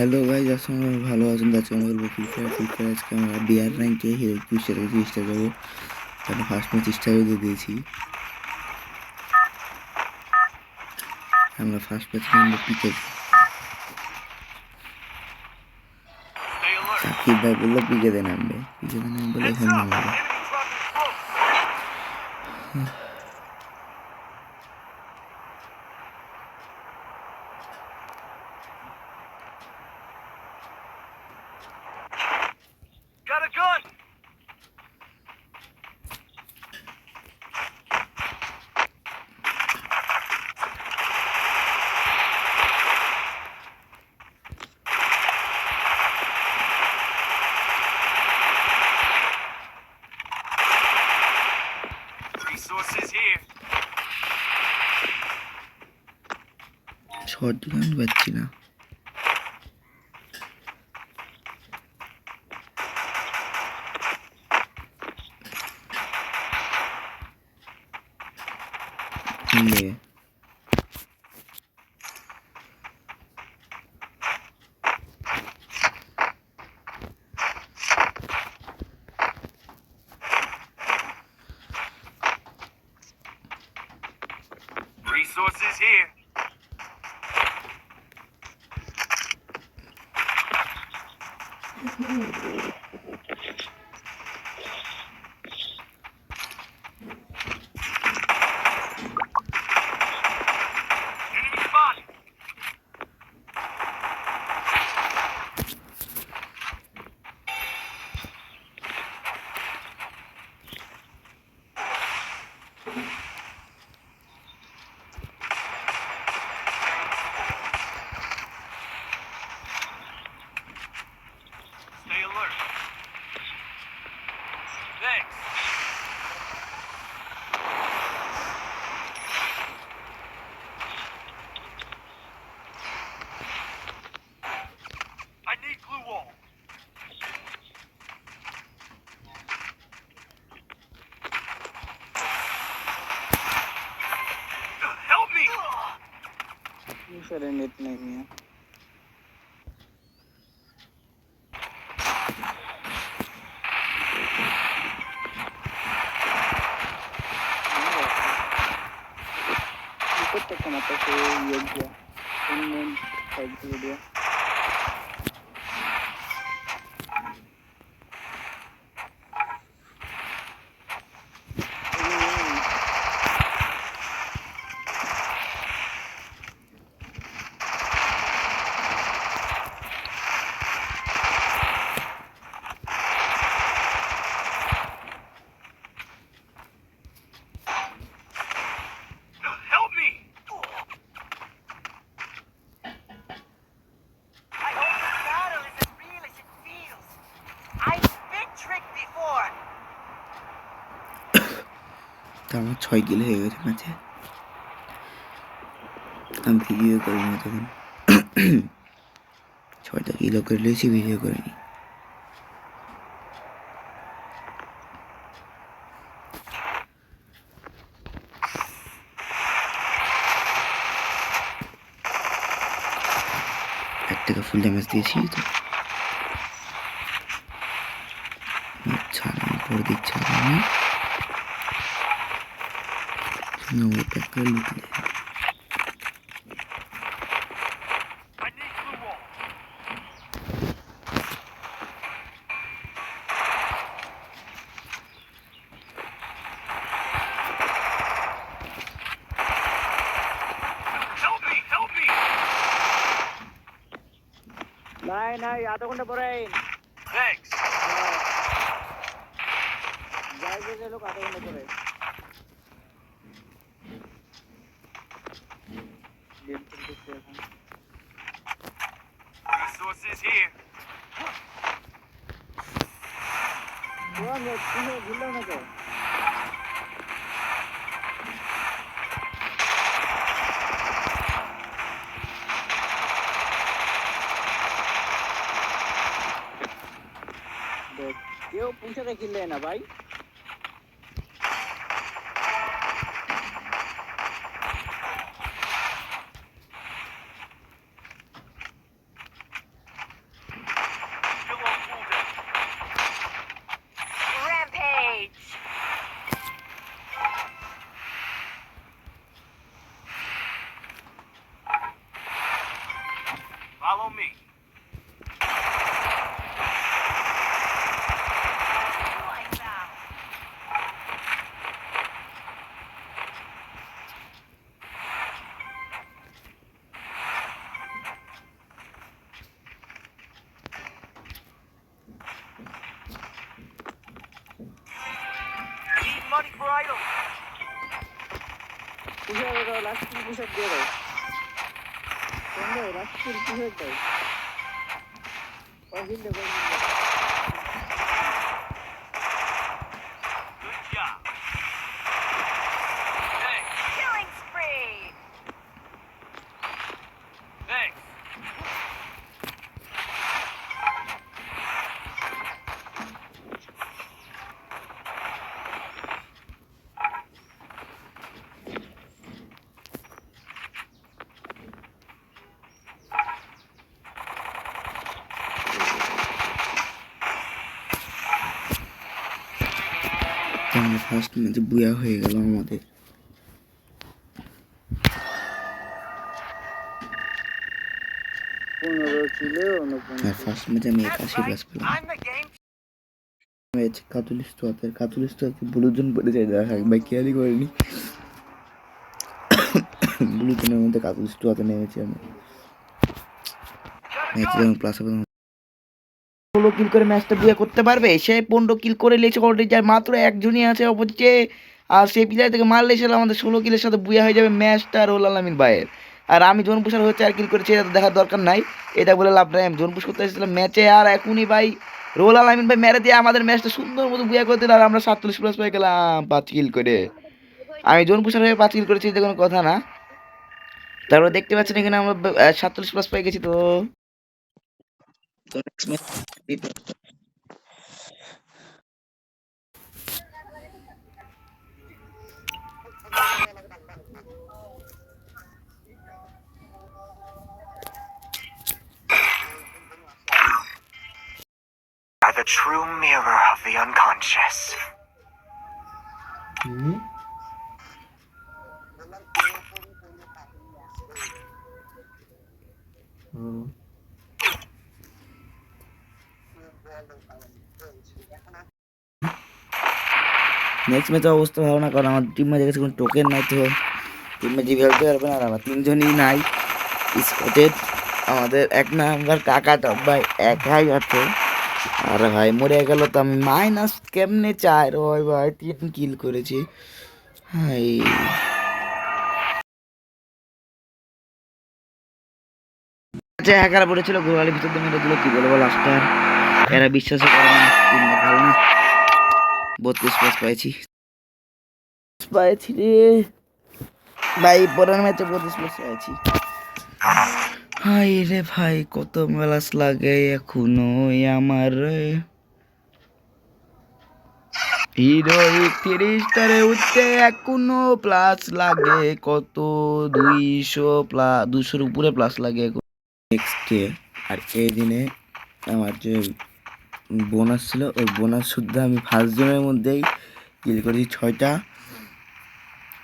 Hello guys, আসলে ভালো আছেন? আজকে আমরা খেলবো ফ্রি ফায়ার। আজকে আমরা বিআর র্যাঙ্কে হিরো 21টা যাবো। তাহলে ফার্স্ট ম্যাচ স্টারও দিয়ে দিয়েছি। আমরা ফার্স্ট ম্যাচ নামবো পিকে। সাকিব ভাই বললো পিকেতে নামবে বলে এখানে নামাবো। Got a gun! Resources here. Short দিকে আমি পাচ্ছি না। Resources here. Enemy spotted. Stay alert. Thanks. I need glue wall. Help me! Net नहीं है। ऊपर तक मतलब से ये किया इन side video Help me! I hope this battle is as real as it feels. I've been tricked before. তা আমার 6 কিলো হয়ে গেছে ম্যাচে। আমি ভিডিও করি না তখন। 6টা কিলো করে লিয়েছি, ভিডিও করিনি। একটা ফুল ড্যামেজ দিয়েছি তো ছাড়া করে দিচ্ছে আমি ওটা লুটলে। I need glue wall. Help me! Help me! नहीं आधा घंटा पर Thanks. जाएंगे लोग आधा घंटा पर Resources here. भूल ना क्या क्यों पूछे थे किले ना भाई vital. পুষার দাও, লাস্ট কিল পুষার দিয়ে দাও। বন্ধু লাস্ট কিল পুষার দাও। হিল দে, হিল দে। Good job. Thanks. Killing spree. Thanks. First ম্যাচে বুয়া হয়ে গেল আমাদের। আর ফার্স্ট ম্যাচে আমি That's 81+ right. পেলাম। I'm the game. ম্যাচ কাতুলিস্তাতে ব্লুজন পড়ে যায়, দেখা ভাই কেয়ারই করিনি। ব্লুজনের মধ্যে কাতুলিস্তাতে নেমেছি আমি। ম্যাচ যেমন প্লাস 16 কিল করে ম্যাচটা বুয়া করতে পারবে। সে 15 কিল করে লেছে অলরেডি, যায় মাত্র একজনই আছে অপোজিটে। আর সেই প্লেয়ার থেকে মারলে সে আমাদের 16 কিলের সাথে বুয়া হয়ে যাবে ম্যাচটা রোল আলামিন ভাইয়ের। আর আমি জোন পুষার হচ্ছে 4 কিল করেছি, এটা তো দেখার দরকার নাই, এটা বলে লাভ নাই। আমি জোন পুশ করতে এসেছিলাম ম্যাচে, আর এখনই ভাই রোল আলামিন ভাই মেরে দিয়ে আমাদের ম্যাচটা সুন্দর মতো বুয়া করে দিল। আর আমরা 47+ পেয়ে গেলাম 5 কিল করে। আমি জোন পুষার হয়ে 5 কিল করেছি, এটা কোনো কথা না। তারপরে দেখতে পাচ্ছেন এখানে আমরা 47+ পেয়ে গেছি। তো next match Are the true mirror of the unconscious. Next ম্যাচের অবস্থা ভালো না, কারণ আমার টিম ম্যাচের কাছে কোনো টোকেন নাই। তো টিম ম্যাচে খেলতে পারবে না, আর আমার 3জনই নাই স্পটেড। আমাদের 1 নাম্বার কাকাটা ভাই একাই আছে। আর ভাই মরে গেল, তো আমি মাইনাস কেমনে 4 হয় ভাই, 3 কিল করেছি। হাই আচ্ছা, হ্যাকার পড়েছিল গোলালির ভিতর দিয়ে মেরে দিল, কি বলবো লাস্টটা। এরা বিশ্বাসই করে না, টিম ম্যাচ ভালো না। 32+ পাইছি রে ভাই, পরের ম্যাচে 32+ পাইছি। হাই রে ভাই, কত মেলাস লাগে এখনো আমার। হিরো 30 স্টারে উঠতে এখনো প্লাস লাগে কত, 200+, 200-র উপরে প্লাস লাগে নেক্সট ডে। আর এই দিনে আমার যে বোনাস ছিল, ওই বোনাস শুদ্ধ আমি ফার্স্ট জনের মধ্যেই কিল করেছি 6টা।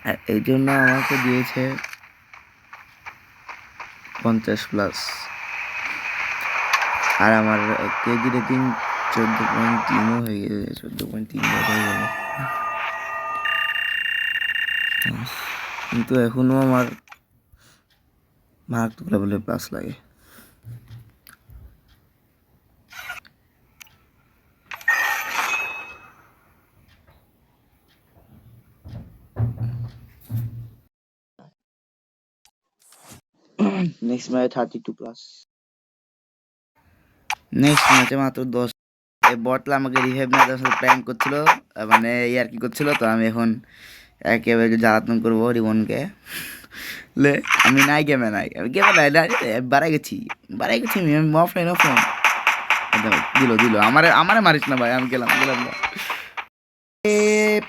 আর এই জন্য আমাকে দিয়েছে 50+। আর আমার কেজি রেটিং 14.3 হয়ে গেছে, 14.3 হয়ে গেল। কিন্তু এখনো আমার মারাত্মক লেভেলের প্লাস লাগে। নেক্সট ম্যাচে 32+। নেক্সট ম্যাচে মাত্র 10। এই বটলা আমাকে রিভাইভ না দেওয়ার সাথে প্র্যাঙ্ক করছিল, মানে ইয়ার কি করছিল। তো আমি এখন একেবারে জ্বালাতন করবো রিবনকে। লে আমি নাই গেমে নাই, আমি গেমে নাই, বাড়াই গেছি আমি অফলাইন দিল আমারে মারিস না ভাই, আমি গেলাম না।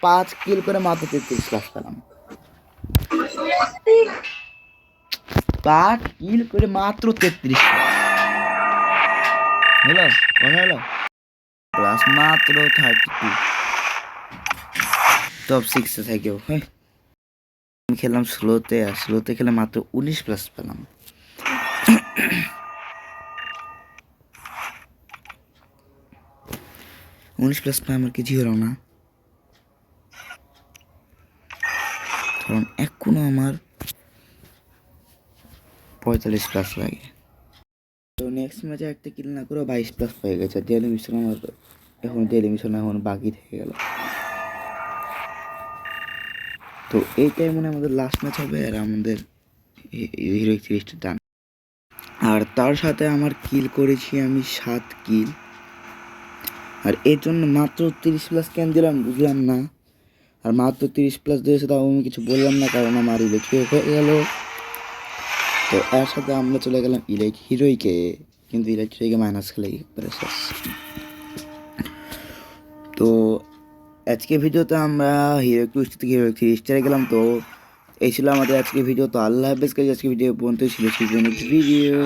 5 কিল করে মাত্র 33+ পেলাম। 5 কিল করে মাত্র 33 হলো, কথা হলো প্লাস মাত্র 32 টপ 6 থেকেও। হ্যাঁ, আমি খেললাম স্লোতে, আর স্লোতে খেলে মাত্র 19+ পেলাম। $19+ পাই আমার কিছু হলো না, কারণ এখনো আমার 45+ লাগে। তো নেক্সট ম্যাচে একটা কিল না করে 22+ পেয়ে গেছে। ডেলি মিশন আমার এখন বাকি থেকে গেল। তো এইটাই মনে হয় আমাদের লাস্ট ম্যাচ হবে, আর আমাদের হিরোইক সিরিজটা ডান। আর তার সাথে আমার কিল করেছি আমি 7 কিল, আর এর জন্য মাত্র 30+ কেন দিলাম বুঝলাম না। আর মাত্র 30+ দিয়েছে, তাও আমি কিছু বললাম না কারণ আমার ইলেকট্রিক হয়ে গেল। তো এর সাথে আমরা চলে গেলাম হিরোইকে, কিন্তু ইলেকট্রিকে মাইনাস খেলে একবারে শেষ। তো আজকে ভিডিওতে আমরা হিরো 2 থেকে হিরো 3 গেলাম। তো এই ছিল আমাদের আজকে ভিডিও। তো আল্লাহ হাফেজ, আজকে ভিডিও পর্যন্ত ছিল ভিডিও।